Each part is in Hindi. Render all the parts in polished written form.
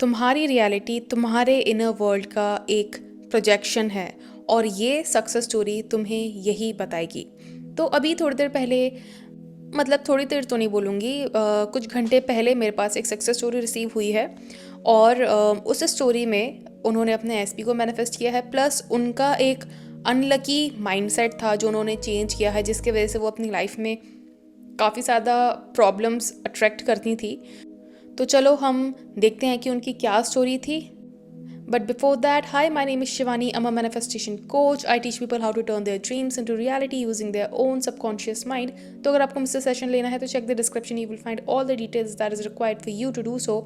तुम्हारी रियलिटी तुम्हारे इनर वर्ल्ड का एक प्रोजेक्शन है और ये सक्सेस स्टोरी तुम्हें यही बताएगी। तो अभी थोड़ी देर पहले, मतलब थोड़ी देर तो नहीं बोलूँगी, कुछ घंटे पहले मेरे पास एक सक्सेस स्टोरी रिसीव हुई है और उस स्टोरी में उन्होंने अपने एसपी को मैनिफेस्ट किया है, प्लस उनका एक अनलकी माइंडसेट था जो उन्होंने चेंज किया है, जिसके वजह से वो अपनी लाइफ में काफ़ी ज़्यादा प्रॉब्लम्स अट्रैक्ट करती थी। तो चलो हम देखते हैं कि उनकी क्या स्टोरी थी। But before that, high, my name is Shivani, I'm a manifestation coach. I teach people how to turn their dreams into reality using their own subconscious mind. तो अगर आपको मुझसे सेशन लेना है तो check the description, you will find all the details that is required for you to do so.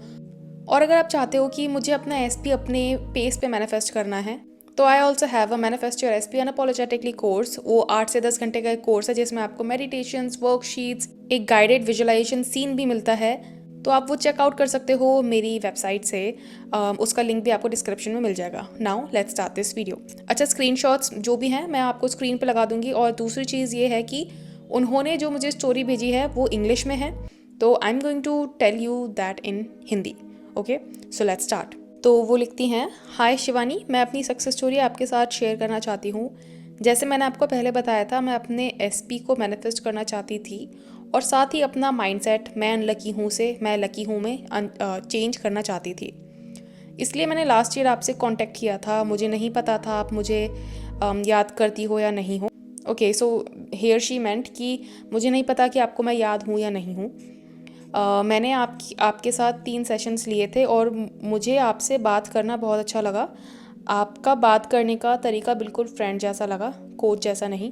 और अगर आप चाहते हो कि मुझे अपना एसपी अपने पेस पे मैनिफेस्ट करना है, तो I also have a manifest your SP unapologetically course. वो 8 से 10 घंटे का एक कोर्स है जिसमें आपको मेडिटेशंस, वर्कशीट्स, एक गाइडेड विजुअलाइजेशन सीन भी मिलता है। तो आप वो चेकआउट कर सकते हो मेरी वेबसाइट से। उसका लिंक भी आपको डिस्क्रिप्शन में मिल जाएगा। Now let's start this video. अच्छा, स्क्रीनशॉट्स जो भी हैं मैं आपको स्क्रीन पे लगा दूंगी। और दूसरी चीज़ ये है कि उन्होंने जो मुझे स्टोरी भेजी है वो इंग्लिश में है, तो I am going to tell you that in Hindi. Okay, so let's start. तो वो लिखती हैं, हाय शिवानी, मैं अपनी सक्सेस स्टोरी आपके साथ शेयर करना चाहती हूँ। जैसे मैंने आपको पहले बताया था, मैं अपने एसपी को मैनिफेस्ट करना चाहती थी और साथ ही अपना माइंडसेट मैं अनलकी हूँ से मैं लकी हूँ में चेंज करना चाहती थी। इसलिए मैंने लास्ट ईयर आपसे कांटेक्ट किया था। मुझे नहीं पता था आप मुझे याद करती हो या नहीं हो। Okay, so here she meant कि मुझे नहीं पता कि आपको मैं याद हूँ या नहीं हूँ। मैंने आपके साथ 3 सेशंस लिए थे और मुझे आपसे बात करना बहुत अच्छा लगा। आपका बात करने का तरीका बिल्कुल फ्रेंड जैसा लगा, कोच जैसा नहीं।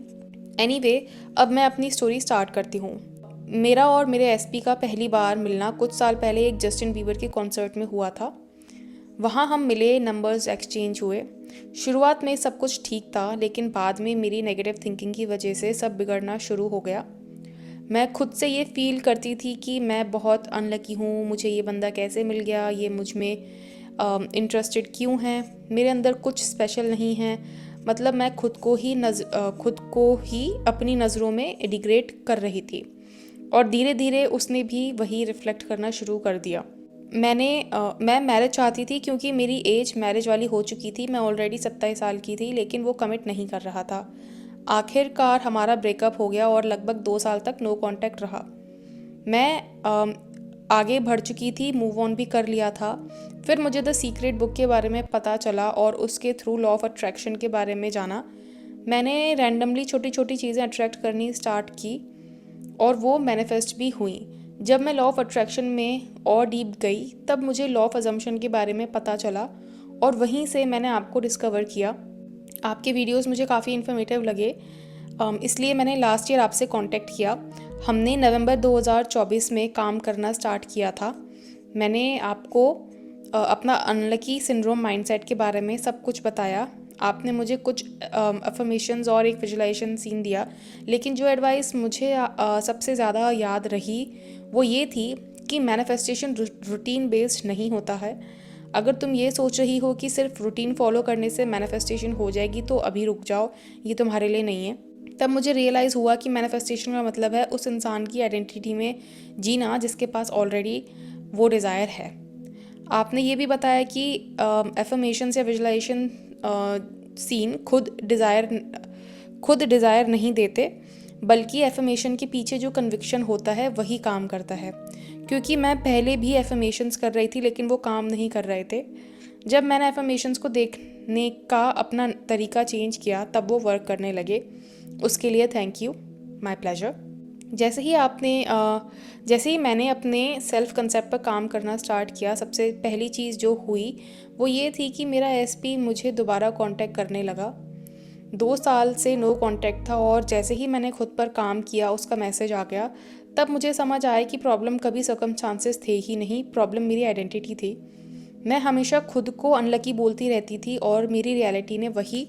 एनीवे, अब मैं अपनी स्टोरी स्टार्ट करती हूँ। मेरा और मेरे एसपी का पहली बार मिलना कुछ साल पहले एक जस्टिन बीबर के कॉन्सर्ट में हुआ था। वहाँ हम मिले, नंबर्स एक्सचेंज हुए। शुरुआत में सब कुछ ठीक था, लेकिन बाद में मेरी नेगेटिव थिंकिंग की वजह से सब बिगड़ना शुरू हो गया। मैं खुद से ये फील करती थी कि मैं बहुत अनलकी हूँ, मुझे ये बंदा कैसे मिल गया, ये मुझ में इंटरेस्टेड क्यों है, मेरे अंदर कुछ स्पेशल नहीं है। मतलब मैं खुद को ही अपनी नज़रों में डिग्रेड कर रही थी। और धीरे धीरे उसने भी वही रिफ्लेक्ट करना शुरू कर दिया। मैं मैरिज चाहती थी क्योंकि मेरी एज मैरिज वाली हो चुकी थी। मैं ऑलरेडी 27 साल की थी, लेकिन वो कमिट नहीं कर रहा था। आखिरकार हमारा ब्रेकअप हो गया और लगभग 2 साल तक नो कांटेक्ट रहा। मैं आगे बढ़ चुकी थी, मूव ऑन भी कर लिया था। फिर मुझे द सीक्रेट बुक के बारे में पता चला और उसके थ्रू लॉ ऑफ अट्रैक्शन के बारे में जाना। मैंने रैंडमली छोटी छोटी चीज़ें अट्रैक्ट करनी स्टार्ट की और वो मैनिफेस्ट भी हुई। जब मैं लॉ ऑफ अट्रैक्शन में और डीप गई, तब मुझे लॉ ऑफ अजम्पशन के बारे में पता चला और वहीं से मैंने आपको डिस्कवर किया। आपके वीडियोस मुझे काफ़ी इन्फॉर्मेटिव लगे, इसलिए मैंने लास्ट ईयर आपसे कांटेक्ट किया। हमने नवंबर 2024 में काम करना स्टार्ट किया था। मैंने आपको अपना अनलकी सिंड्रोम माइंडसेट के बारे में सब कुछ बताया। आपने मुझे कुछ अफर्मेशंस और एक विजुलाइजेशन सीन दिया, लेकिन जो एडवाइस मुझे सबसे ज़्यादा याद रही वो ये थी कि मैनिफेस्टेशन रूटीन बेस्ड नहीं होता है। अगर तुम ये सोच रही हो कि सिर्फ रूटीन फॉलो करने से मैनिफेस्टेशन हो जाएगी तो अभी रुक जाओ, ये तुम्हारे लिए नहीं है। तब मुझे रियलाइज़ हुआ कि मैनिफेस्टेशन का मतलब है उस इंसान की आइडेंटिटी में जीना जिसके पास ऑलरेडी वो डिज़ायर है। आपने ये भी बताया कि एफर्मेशंस या विजुलाइजेशन सीन खुद डिज़ायर नहीं देते, बल्कि एफर्मेशन के पीछे जो कन्विक्शन होता है वही काम करता है। क्योंकि मैं पहले भी एफर्मेशंस कर रही थी लेकिन वो काम नहीं कर रहे थे। जब मैंने एफर्मेशंस को देखने का अपना तरीका चेंज किया तब वो वर्क करने लगे। उसके लिए थैंक यू, माय प्लेजर। जैसे ही मैंने अपने सेल्फ कंसेप्ट पर काम करना स्टार्ट किया, सबसे पहली चीज़ जो हुई वो ये थी कि मेरा एसपी मुझे दोबारा कांटेक्ट करने लगा। 2 साल से नो कांटेक्ट था और जैसे ही मैंने खुद पर काम किया उसका मैसेज आ गया। तब मुझे समझ आया कि प्रॉब्लम कभी सर्कमस्टांसेस थे ही नहीं, प्रॉब्लम मेरी आइडेंटिटी थी। मैं हमेशा खुद को अनलकी बोलती रहती थी और मेरी रियलिटी ने वही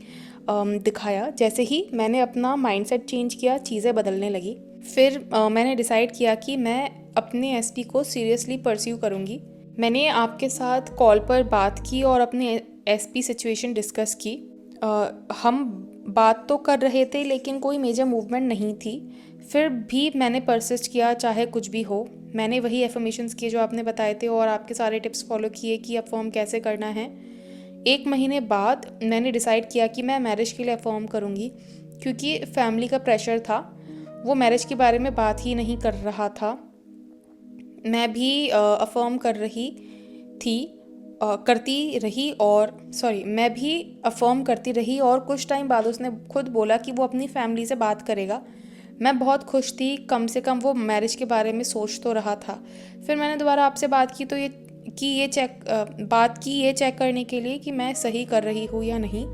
दिखाया। जैसे ही मैंने अपना माइंडसेट चेंज किया, चीज़ें बदलने लगी। फिर मैंने डिसाइड किया कि मैं अपने एसपी को सीरियसली परस्यू करूँगी। मैंने आपके साथ कॉल पर बात की और अपने एसपी सिचुएशन डिस्कस की। हम बात तो कर रहे थे लेकिन कोई मेजर मूवमेंट नहीं थी। फिर भी मैंने परसिस्ट किया, चाहे कुछ भी हो। मैंने वही एफर्मेशंस किए जो आपने बताए थे और आपके सारे टिप्स फॉलो किए कि अफर्म कैसे करना है। 1 महीने बाद मैंने डिसाइड किया कि मैं मैरिज के लिए अफर्म करूँगी, क्योंकि फैमिली का प्रेशर था, वो मैरिज के बारे में बात ही नहीं कर रहा था। मैं भी अफर्म कर रही थी, करती रही और मैं भी अफर्म करती रही और कुछ टाइम बाद उसने खुद बोला कि वो अपनी फैमिली से बात करेगा। मैं बहुत खुश थी, कम से कम वो मैरिज के बारे में सोच तो रहा था। फिर मैंने दोबारा आपसे बात की तो ये चेक करने के लिए कि मैं सही कर रही हूँ या नहीं।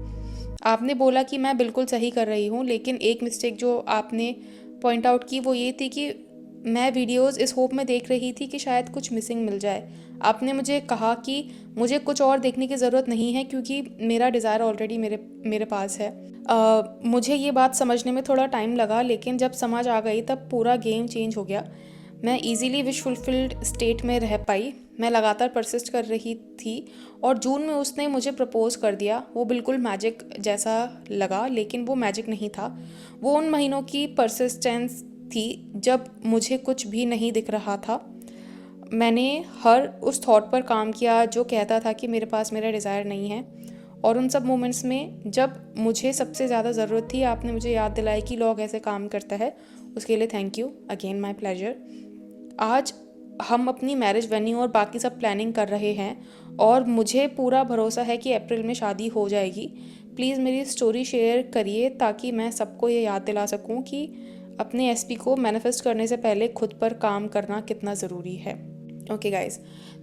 आपने बोला कि मैं बिल्कुल सही कर रही हूँ, लेकिन एक मिस्टेक जो आपने पॉइंट आउट की वो ये थी कि मैं वीडियोस इस होप में देख रही थी कि शायद कुछ मिसिंग मिल जाए। आपने मुझे कहा कि मुझे कुछ और देखने की ज़रूरत नहीं है, क्योंकि मेरा डिज़ायर ऑलरेडी मेरे मेरे पास है। मुझे ये बात समझने में थोड़ा टाइम लगा, लेकिन जब समझ आ गई तब पूरा गेम चेंज हो गया। मैं इजीली विश फुलफिल्ड स्टेट में रह पाई। मैं लगातार परसिस्ट कर रही थी और जून में उसने मुझे प्रपोज कर दिया। वो बिल्कुल मैजिक जैसा लगा, लेकिन वो मैजिक नहीं था। वो उन महीनों की परसिस्टेंस थी जब मुझे कुछ भी नहीं दिख रहा था। मैंने हर उस थॉट पर काम किया जो कहता था कि मेरे पास मेरा डिज़ायर नहीं है, और उन सब मोमेंट्स में जब मुझे सबसे ज़्यादा ज़रूरत थी आपने मुझे याद दिलाई कि लॉ कैसे काम करता है। उसके लिए thank you again, my pleasure. आज हम अपनी मैरिज वेन्यू और बाकी सब प्लानिंग कर रहे हैं और मुझे पूरा भरोसा है कि अप्रैल में शादी हो जाएगी। प्लीज़ मेरी स्टोरी शेयर करिए ताकि मैं सबको ये याद दिला सकूं कि अपने एसपी को मैनिफेस्ट करने से पहले खुद पर काम करना कितना ज़रूरी है। ओके गाइस,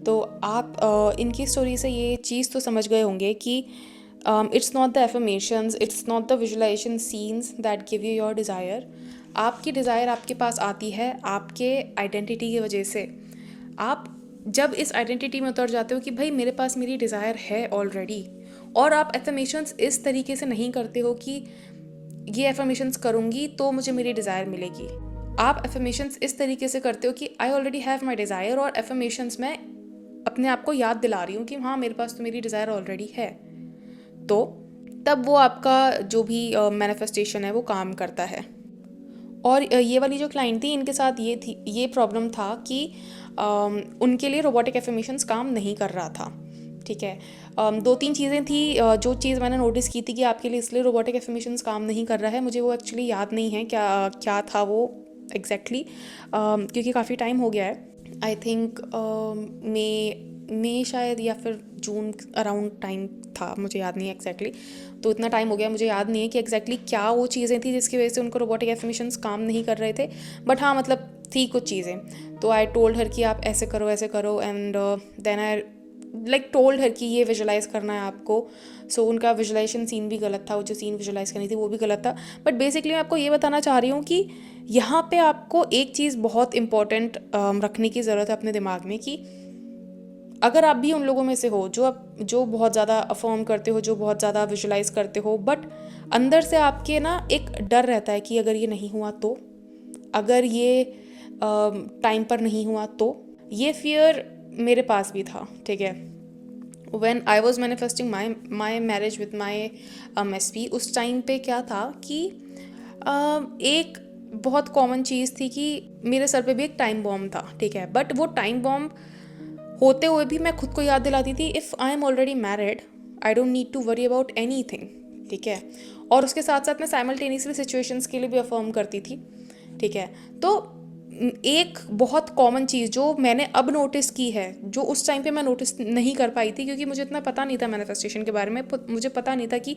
तो आप इनकी स्टोरी से ये चीज़ तो समझ गए होंगे कि it's not the affirmations, it's not the visualization scenes that give you your desire. आपकी डिज़ायर आपके पास आती है आपके आइडेंटिटी की वजह से। आप जब इस आइडेंटिटी में उतर जाते हो कि भाई मेरे पास मेरी डिज़ायर है ऑलरेडी, और आप एफर्मेशंस इस तरीके से नहीं करते हो कि ये एफर्मेशंस करूँगी तो मुझे मेरी डिज़ायर मिलेगी। आप एफर्मेशंस इस तरीके से करते हो कि I already have my desire, और एफर्मेशंस में अपने आप को याद दिला रही हूँ कि हाँ मेरे पास तो मेरी डिज़ायर ऑलरेडी है। तो तब वो आपका जो भी मैनिफेस्टेशन है वो काम करता है। और ये वाली जो क्लाइंट थी इनके साथ ये प्रॉब्लम था कि उनके लिए रोबोटिक एफर्मेशंस काम नहीं कर रहा था। ठीक है, 2-3 चीज़ें थी। जो चीज़ मैंने नोटिस की थी कि आपके लिए इसलिए रोबोटिक एफर्मेशंस काम नहीं कर रहा है, मुझे वो एक्चुअली याद नहीं है क्या क्या था वो एग्जैक्टली, क्योंकि काफ़ी टाइम हो गया है। आई थिंक मई शायद या फिर जून अराउंड टाइम था, मुझे याद नहीं है एग्जैक्टली। तो इतना टाइम हो गया, मुझे याद नहीं है कि एग्जैक्टली क्या वो चीज़ें थी जिसकी वजह से उनको रोबोटिक एफर्मेशंस काम नहीं कर रहे थे, बट हाँ मतलब थी कुछ चीज़ें। तो आई टोल्ड हर कि आप ऐसे करो, and then I like told her कि ये विजुलाइज करना है आपको। सो उनका विजुलाइजेशन सीन भी गलत था, वो जो सीन विजुलाइज करनी थी वो भी गलत था। बट बेसिकली मैं आपको ये बताना चाह रही हूँ कि यहाँ पे आपको एक चीज़ बहुत इंपॉर्टेंट रखने की ज़रूरत है अपने दिमाग में, कि अगर आप भी उन लोगों में से हो जो बहुत ज़्यादा अफर्म करते हो, जो बहुत ज़्यादा विजुलाइज करते हो, बट अंदर से आपके ना एक डर रहता है कि अगर ये नहीं हुआ तो, अगर ये टाइम पर नहीं हुआ तो। ये फियर मेरे पास भी था। ठीक है, when I was manifesting my marriage with my SP, उस टाइम पे क्या था कि एक बहुत कॉमन चीज़ थी कि मेरे सर पे भी एक टाइम बॉम्ब था। ठीक है, बट वो टाइम बॉम्ब होते हुए भी मैं खुद को याद दिलाती थी if I am already married I don't need to worry about anything. ठीक है, और उसके साथ साथ मैं साइमल्टेनियसली सिचुएशंस के लिए भी अफर्म करती थी। ठीक है, तो एक बहुत कॉमन चीज़ जो मैंने अब नोटिस की है, जो उस टाइम पे मैं नोटिस नहीं कर पाई थी क्योंकि मुझे इतना पता नहीं था मैनिफेस्टेशन के बारे में, मुझे पता नहीं था कि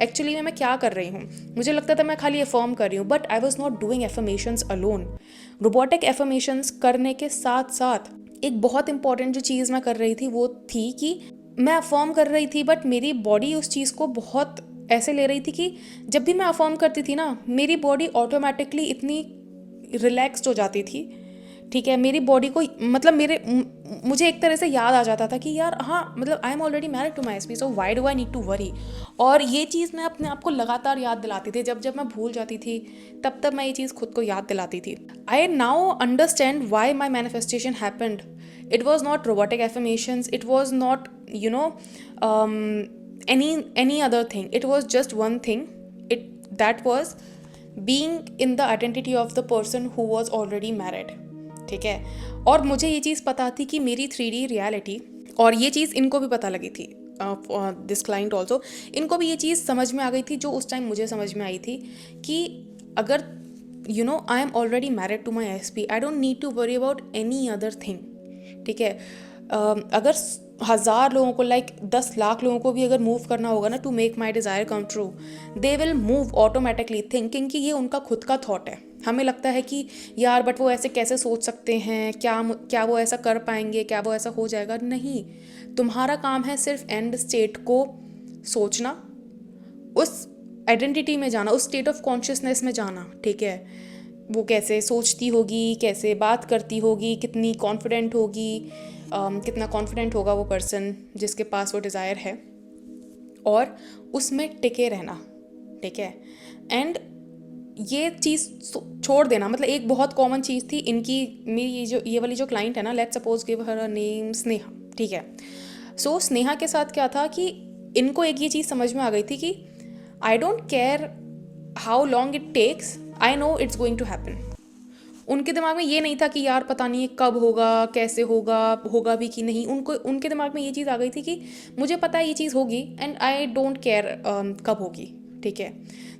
एक्चुअली मैं क्या कर रही हूँ। मुझे लगता था मैं खाली अफर्म कर रही हूँ, but I was not doing affirmations alone. Robotic affirmations करने के साथ साथ एक बहुत इंपॉर्टेंट जो चीज़ मैं कर रही थी वो थी कि मैं अफर्म कर रही थी, बट मेरी बॉडी उस चीज़ को बहुत ऐसे ले रही थी कि जब भी मैं अफर्म करती थी ना, मेरी बॉडी ऑटोमेटिकली इतनी रिलैक्स्ड हो जाती थी। ठीक है, मेरी बॉडी को मतलब मुझे एक तरह से याद आ जाता था कि यार हाँ मतलब I am already married to my SP, so why do I need to worry. और ये चीज़ मैं अपने आप को लगातार याद दिलाती थी। जब जब मैं भूल जाती थी तब मैं ये चीज़ खुद को याद दिलाती थी। I now understand why my manifestation happened. It was not robotic affirmations, it was not any other thing, it was just one thing, that was being in the identity of the person who was already married. ठीक है। और मुझे ये चीज़ पता थी कि मेरी 3D रियलिटी, और ये चीज़ इनको भी पता लगी थी, दिस क्लाइंट ऑल्सो, इनको भी ये चीज़ समझ में आ गई थी जो उस टाइम मुझे समझ में आई थी कि अगर I am already married to my SP, I don't need to worry about any other thing, ठीक है। अगर 1,000 लोगों को, लाइक 10 लाख लोगों को भी अगर मूव करना होगा ना to make my desire come true, they will move automatically, thinking कि ये उनका खुद का थॉट है। हमें लगता है कि यार बट वो ऐसे कैसे सोच सकते हैं, क्या वो ऐसा कर पाएंगे, क्या वो ऐसा हो जाएगा। नहीं, तुम्हारा काम है सिर्फ एंड स्टेट को सोचना, उस आइडेंटिटी में जाना, उस स्टेट ऑफ कॉन्शियसनेस में जाना, ठीक है। वो कैसे सोचती होगी, कैसे बात करती होगी, कितनी कॉन्फिडेंट होगी, कितना कॉन्फिडेंट होगा वो पर्सन जिसके पास वो डिज़ायर है, और उसमें टिके रहना, ठीक है। एंड ये चीज़ छोड़ देना, मतलब एक बहुत कॉमन चीज़ थी इनकी, मेरी ये वाली जो क्लाइंट है ना, let's suppose give her name Sneha, ठीक है। सो स्नेहा के साथ क्या था कि इनको एक ये चीज़ समझ में आ गई थी कि I don't care how long it takes, I know it's going to happen. उनके दिमाग में ये नहीं था कि यार पता नहीं कब होगा, कैसे होगा, होगा भी कि नहीं। उनके दिमाग में ये चीज़ आ गई थी कि मुझे पता है ये चीज़ होगी एंड आई डोंट केयर कब होगी, ठीक है।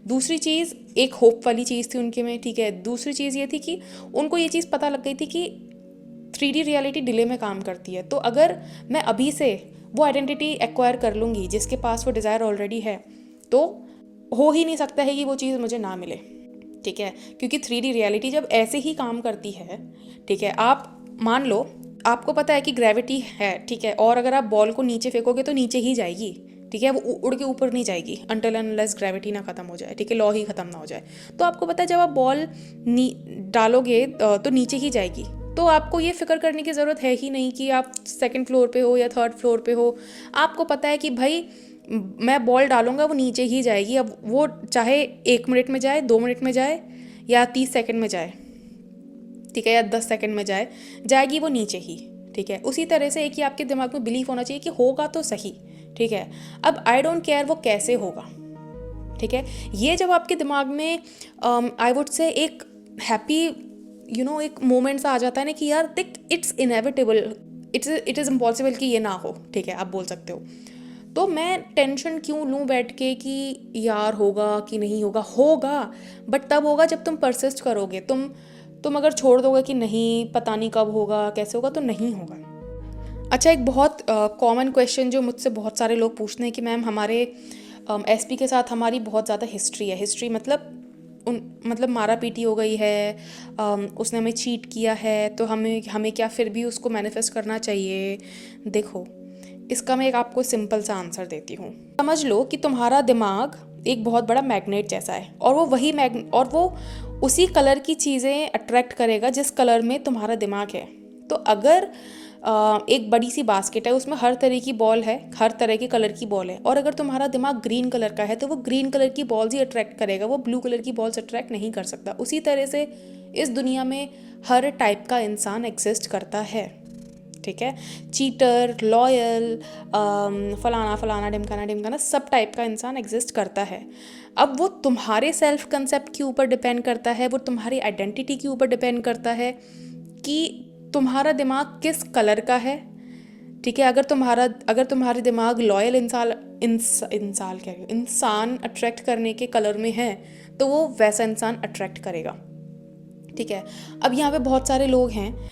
दूसरी चीज़, एक होप वाली चीज़ थी उनके में, ठीक है। दूसरी चीज़ ये थी कि उनको ये चीज़ पता लग गई थी कि 3D रियलिटी डिले में काम करती है, तो अगर मैं अभी से वो आइडेंटिटी एक्वायर कर लूँगी जिसके पास वो डिज़ायर ऑलरेडी है, तो हो ही नहीं सकता है कि वो चीज़ मुझे ना मिले, ठीक है। क्योंकि 3D रियलिटी जब ऐसे ही काम करती है, ठीक है। आप मान लो आपको पता है कि ग्रेविटी है, ठीक है, और अगर आप बॉल को नीचे फेंकोगे तो नीचे ही जाएगी, ठीक है। वो उड़ के ऊपर नहीं जाएगी अनटिल अनलेस ग्रेविटी ना ख़त्म हो जाए, ठीक है, लॉ ही ख़त्म ना हो जाए। तो आपको पता है जब आप बॉल डालोगे तो नीचे ही जाएगी, तो आपको ये फिक्र करने की ज़रूरत है ही नहीं कि आप 2nd फ्लोर पे हो या 3rd फ्लोर पे हो। आपको पता है कि भाई मैं बॉल डालूंगा वो नीचे ही जाएगी, अब वो चाहे 1 मिनट में जाए, 2 मिनट में जाए, या 30 सेकंड में जाए, ठीक है, या 10 सेकंड में जाए, जाएगी वो नीचे ही, ठीक है। उसी तरह से एक ही आपके दिमाग में बिलीफ होना चाहिए कि होगा तो सही, ठीक है। अब आई डोंट केयर वो कैसे होगा, ठीक है। ये जब आपके दिमाग में आई वुड से एक हैप्पी एक मोमेंट सा आ जाता है ना कि यार देख it's inevitable, it is impossible कि ये ना हो, ठीक है, आप बोल सकते हो। तो मैं टेंशन क्यों लूँ बैठ के कि यार होगा कि नहीं होगा, होगा बट तब होगा जब तुम परसिस्ट करोगे। तुम अगर छोड़ दोगे कि नहीं पता नहीं कब होगा, कैसे होगा, तो नहीं होगा। अच्छा, एक बहुत कॉमन क्वेश्चन जो मुझसे बहुत सारे लोग पूछते हैं कि मैम हमारे SP के साथ हमारी बहुत ज़्यादा हिस्ट्री है। हिस्ट्री मतलब मारा पीटी हो गई है, उसने हमें चीट किया है, तो हमें क्या फिर भी उसको मैनिफेस्ट करना चाहिए। देखो, इसका मैं एक आपको सिंपल सा आंसर देती हूँ। समझ लो कि तुम्हारा दिमाग एक बहुत बड़ा मैग्नेट जैसा है, और वो उसी कलर की चीज़ें अट्रैक्ट करेगा जिस कलर में तुम्हारा दिमाग है। तो अगर एक बड़ी सी बास्केट है, उसमें हर तरह की बॉल है, हर तरह के कलर की बॉल है, और अगर तुम्हारा दिमाग ग्रीन कलर का है तो वो ग्रीन कलर की बॉल्स ही अट्रैक्ट करेगा, वो ब्लू कलर की बॉल्स अट्रैक्ट नहीं कर सकता। उसी तरह से इस दुनिया में हर टाइप का इंसान एग्जिस्ट करता है, ठीक है। चीटर, लॉयल, फलाना फलाना, ढिमकाना ढिमकाना, सब टाइप का इंसान एग्जिस्ट करता है। अब वो तुम्हारे सेल्फ कंसेप्ट के ऊपर डिपेंड करता है, वो तुम्हारी आइडेंटिटी के ऊपर डिपेंड करता है कि तुम्हारा दिमाग किस कलर का है, ठीक है। अगर तुम्हारे दिमाग लॉयल इंसान अट्रैक्ट करने के कलर में है, तो वो वैसा इंसान अट्रैक्ट करेगा, ठीक है। अब यहाँ पे बहुत सारे लोग हैं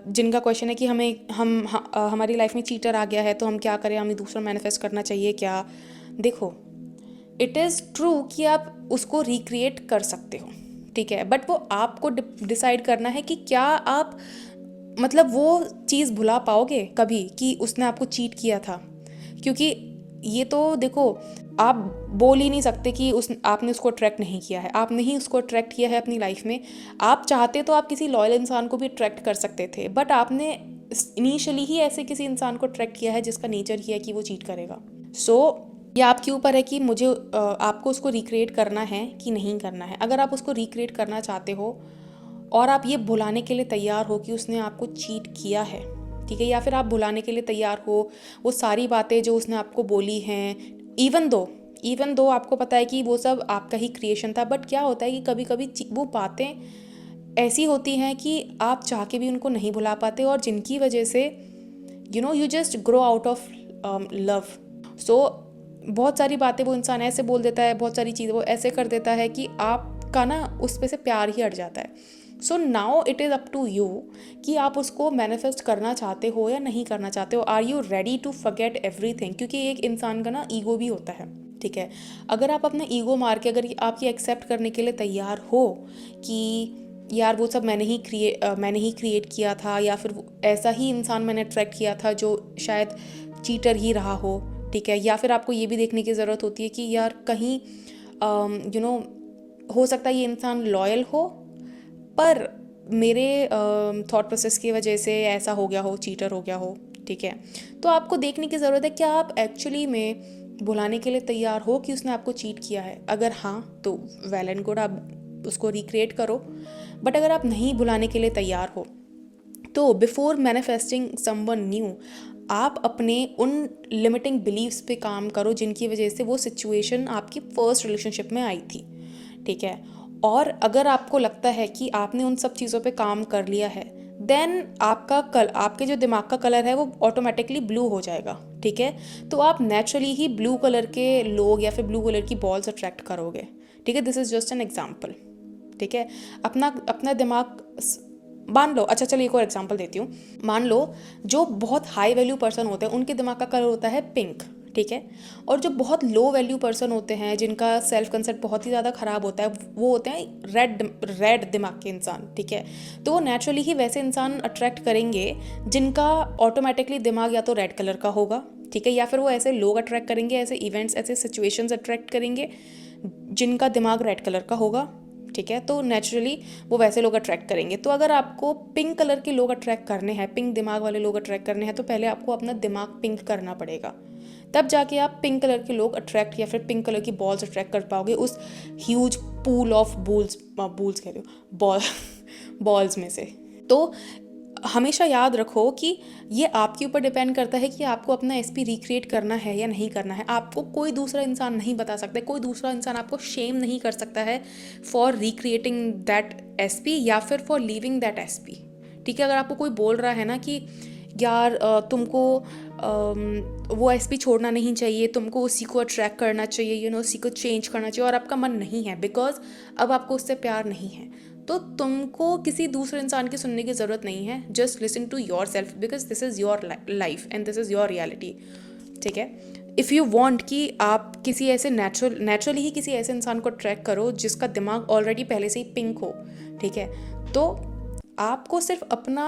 जिनका क्वेश्चन है कि हमारी लाइफ में चीटर आ गया है तो हम क्या करें, हमें दूसरा मैनिफेस्ट करना चाहिए क्या। देखो, इट इज़ ट्रू कि आप उसको रिक्रिएट कर सकते हो, ठीक है, बट वो आपको डिसाइड करना है कि क्या आप मतलब वो चीज़ भुला पाओगे कभी कि उसने आपको चीट किया था। क्योंकि ये तो देखो, आप बोल ही नहीं सकते कि आपने उसको अट्रैक्ट नहीं किया है, आपने ही उसको अट्रैक्ट किया है अपनी लाइफ में। आप चाहते तो आप किसी लॉयल इंसान को भी अट्रैक्ट कर सकते थे, बट आपने इनिशियली ही ऐसे किसी इंसान को अट्रैक्ट किया है जिसका नेचर ही है कि वो चीट करेगा। सो ये आपके ऊपर है कि आपको उसको रिक्रिएट करना है कि नहीं करना है। अगर आप उसको रिक्रिएट करना चाहते हो और आप ये भुलाने के लिए तैयार हो कि उसने आपको चीट किया है, ठीक है, या फिर आप भुलाने के लिए तैयार हो वो सारी बातें जो उसने आपको बोली हैं, इवन दो आपको पता है कि वो सब आपका ही क्रिएशन था, बट क्या होता है कि कभी कभी वो बातें ऐसी होती हैं कि आप चाह के भी उनको नहीं भुला पाते और जिनकी वजह से you just grow out of love. So बहुत सारी बातें वो इंसान ऐसे बोल देता है, बहुत सारी चीज़ें वो ऐसे कर देता है कि आपका ना उस पे से प्यार ही हट जाता है। So now it is up to you कि आप उसको मैनिफेस्ट करना चाहते हो या नहीं करना चाहते हो। Are you ready to forget everything? क्योंकि एक इंसान का ना ईगो भी होता है, ठीक है। अगर आप अपना ईगो मार के अगर आप ये एक्सेप्ट करने के लिए तैयार हो कि यार वो सब मैंने ही क्रिएट किया था, या फिर ऐसा ही इंसान मैंने अट्रैक्ट किया था जो शायद चीटर ही रहा हो, ठीक है। या फिर आपको ये भी देखने की ज़रूरत होती है कि यार कहीं हो सकता है ये इंसान लॉयल हो, पर मेरे थॉट प्रोसेस की वजह से ऐसा हो गया हो, चीटर हो गया हो, ठीक है। तो आपको देखने की ज़रूरत है क्या आप एक्चुअली में भुलाने के लिए तैयार हो कि उसने आपको चीट किया है। अगर हाँ तो वेल एंड गुड, आप उसको रिक्रिएट करो। बट अगर आप नहीं भुलाने के लिए तैयार हो तो बिफोर मैनिफेस्टिंग समवन न्यू आप अपने उन लिमिटिंग बिलीव्स पे काम करो जिनकी वजह से वो सिचुएशन आपकी फर्स्ट रिलेशनशिप में आई थी, ठीक है। और अगर आपको लगता है कि आपने उन सब चीज़ों पे काम कर लिया है, देन आपके जो दिमाग का कलर है वो ऑटोमेटिकली ब्लू हो जाएगा, ठीक है। तो आप नेचुरली ही ब्लू कलर के लोग या फिर ब्लू कलर की बॉल्स अट्रैक्ट करोगे, ठीक है। This is just an example, ठीक है। अपना अपना दिमाग मान लो, अच्छा चलिए एक और एग्जांपल देती हूँ। मान लो जो बहुत हाई वैल्यू पर्सन होते हैं उनके दिमाग का कलर होता है पिंक, ठीक है। और जो बहुत लो वैल्यू पर्सन होते हैं जिनका सेल्फ कंसेप्ट बहुत ही ज़्यादा ख़राब होता है वो होते हैं रेड दिमाग के इंसान, ठीक है। तो वो नेचुरली ही वैसे इंसान अट्रैक्ट करेंगे जिनका ऑटोमेटिकली दिमाग या तो रेड कलर का होगा, ठीक है। या फिर वो ऐसे लोग अट्रैक्ट करेंगे, ऐसे इवेंट्स, ऐसे सिचुएशंस अट्रैक्ट करेंगे जिनका दिमाग रेड कलर का होगा, ठीक है। तो नेचुरली वो वैसे लोग अट्रैक्ट करेंगे। तो अगर आपको पिंक कलर के लोग अट्रैक्ट करने हैं, पिंक दिमाग वाले लोग अट्रैक्ट करने हैं, तो पहले आपको अपना दिमाग पिंक करना पड़ेगा, तब जाके आप पिंक कलर के लोग अट्रैक्ट या फिर पिंक कलर की बॉल्स अट्रैक्ट कर पाओगे उस ह्यूज पूल ऑफ बूल्स कह रही हूँ बॉल्स में से। तो हमेशा याद रखो कि ये आपके ऊपर डिपेंड करता है कि आपको अपना एसपी रिक्रिएट करना है या नहीं करना है। आपको कोई दूसरा इंसान नहीं बता सकता, कोई दूसरा इंसान आपको शेम नहीं कर सकता है फॉर रिक्रिएटिंग दैट एसपी या फिर फॉर लीविंग दैट एसपी, ठीक है। अगर आपको कोई बोल रहा है ना कि यार तुमको वो एसपी छोड़ना नहीं चाहिए, तुमको उसी को अट्रैक्ट करना चाहिए, उसी को चेंज करना चाहिए, और आपका मन नहीं है बिकॉज अब आपको उससे प्यार नहीं है, तो तुमको किसी दूसरे इंसान की सुनने की ज़रूरत नहीं है। Just listen to yourself because this is your life and this is your reality, ठीक है। इफ़ यू वॉन्ट कि आप किसी ऐसे नेचुरली ही किसी ऐसे इंसान को ट्रैक करो जिसका दिमाग ऑलरेडी पहले से ही पिंक हो, ठीक है, तो आपको सिर्फ अपना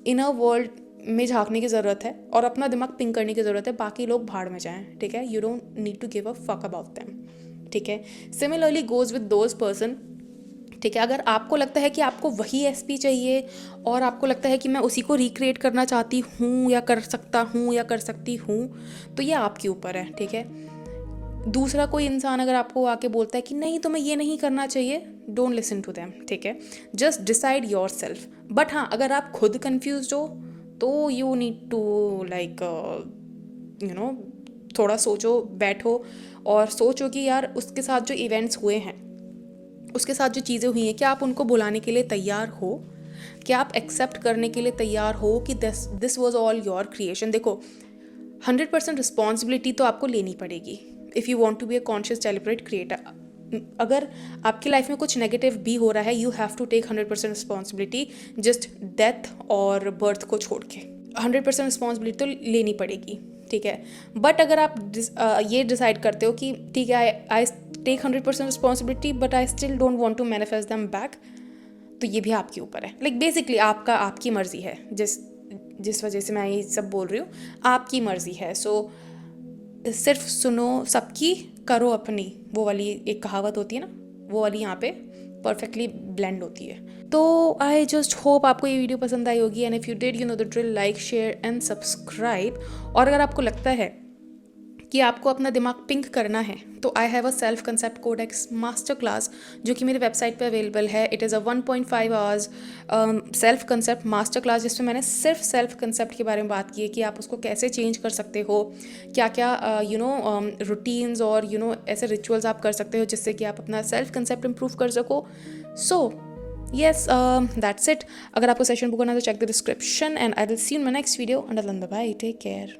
इनर वर्ल्ड में झांकने की ज़रूरत है और अपना दिमाग पिंक करने की ज़रूरत है। बाकी लोग भाड़ में जाएं, ठीक है। You don't need to give a fuck about them, ठीक है। Similarly goes with those person, ठीक है। अगर आपको लगता है कि आपको वही एसपी चाहिए और आपको लगता है कि मैं उसी को रिक्रिएट करना चाहती हूँ या कर सकता हूँ या कर सकती हूँ, तो ये आपके ऊपर है, ठीक है। दूसरा कोई इंसान अगर आपको आके बोलता है कि नहीं तुम्हें ये नहीं करना चाहिए, डोंट लिसन टू देम, ठीक है। Just decide your self. But हाँ, अगर आप खुद कन्फ्यूज हो तो यू नीड टू लाइक थोड़ा सोचो, बैठो और सोचो कि यार उसके साथ जो इवेंट्स हुए हैं, उसके साथ जो चीज़ें हुई हैं, क्या आप उनको बुलाने के लिए तैयार हो? क्या आप एक्सेप्ट करने के लिए तैयार हो कि this was all your creation? देखो 100% रिस्पॉन्सिबिलिटी तो आपको लेनी पड़ेगी if you want to be a conscious deliberate creator. अगर आपकी लाइफ में कुछ नेगेटिव भी हो रहा है, you have to take 100% responsibility, just death और बर्थ को छोड़ के 100% रिस्पॉन्सिबिलिटी तो लेनी पड़ेगी, ठीक है। बट अगर आप ये डिसाइड करते हो कि ठीक है I take 100% responsibility but I still don't want to manifest them back, तो ये भी आपके ऊपर है। लाइक बेसिकली आपकी मर्जी है, जिस वजह से मैं ये सब बोल रही हूँ, आपकी मर्जी है। सो सिर्फ सुनो सबकी, करो अपनी, वो वाली एक कहावत होती है ना, वो वाली यहाँ पे परफेक्टली ब्लेंड होती है। तो आई जस्ट होप आपको ये वीडियो पसंद आई होगी, and if you did, you know the drill, like share and subscribe. और अगर आपको लगता है कि आपको अपना दिमाग पिंक करना है, तो I have a self concept codex master class जो कि मेरी वेबसाइट पे अवेलेबल है। It is a 1.5 hours self concept master class, जिसमें मैंने सिर्फ सेल्फ कंसेप्ट के बारे में बात की है कि आप उसको कैसे चेंज कर सकते हो, क्या क्या रूटीन्स और ऐसे रिचुअल्स आप कर सकते हो जिससे कि आप अपना सेल्फ कंसेप्ट इम्प्रूव कर सको। सो Yes, that's it. अगर आपको सेशन बुक करना है तो check the description and I will see you in my next video. Until then bye bye, take care.